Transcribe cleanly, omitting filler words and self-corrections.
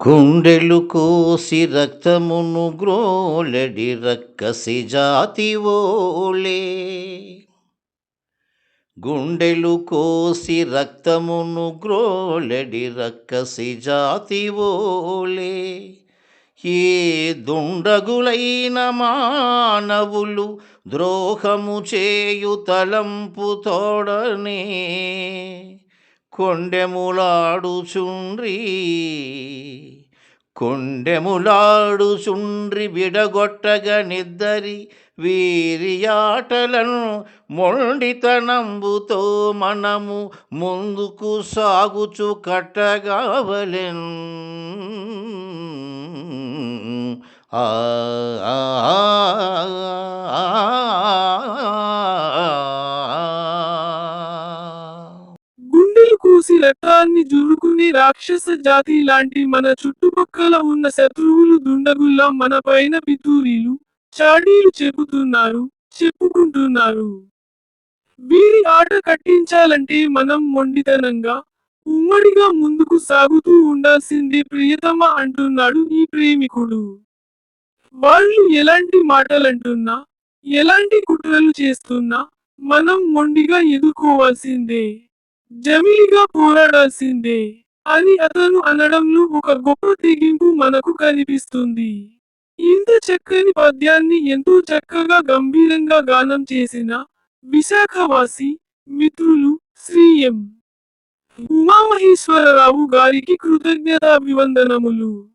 గుండెలు కోసి రక్తమును గ్రోలెడి రక్కసి జాతి ఓలే. గుండెలు కోసి రక్తమును గ్రోలెడి రక్కసి జాతి ఓలే. ఏ దుండగులైన మానవులు ద్రోహము చేయు తలంపు తోడనే కొండెములాడుచుండ్రి విడగొట్టగ నిద్దరి వీరియాటలను మొండితనంబుతో మనము ముందుకు సాగుచు కట్టగావలెన్. ఆ ఆ ఆ ఆ గుండెలు కోసి రక్తాన్ని జురుకునే రాక్షస జాతి లాంటి మన చుట్టుపక్కల ఉన్న శత్రువులు దుండగుల్లా మన పైన పితూరీలు, చాడీలు చెప్పుకుంటున్నారు. వీరి ఆట కట్టించాలంటే మనం మొండితనంగా, ఉమ్మడిగా ముందుకు సాగుతూ ఉండాల్సిందే ప్రియతమా అంటున్నాడు ఈ ప్రేమికుడు. వాళ్ళు ఎలాంటి మాటలంటున్నా, ఎలాంటి కుట్రలు చేస్తున్నా మనం మొండిగా ఎదుర్కోవాల్సిందే. జమిలిగా పోరాడాల్సిందే అని అతను అనడంలో ఒక గొప్ప తెగింపు మనకు కనిపిస్తుంది. ఇంత చక్కని పద్యాన్ని ఎంతో చక్కగా గంభీరంగా గానం చేసిన విశాఖవాసి మిత్రులు శ్రీ ఎం. ఉమామహేశ్వరరావు గారికి కృతజ్ఞతాభివందనములు.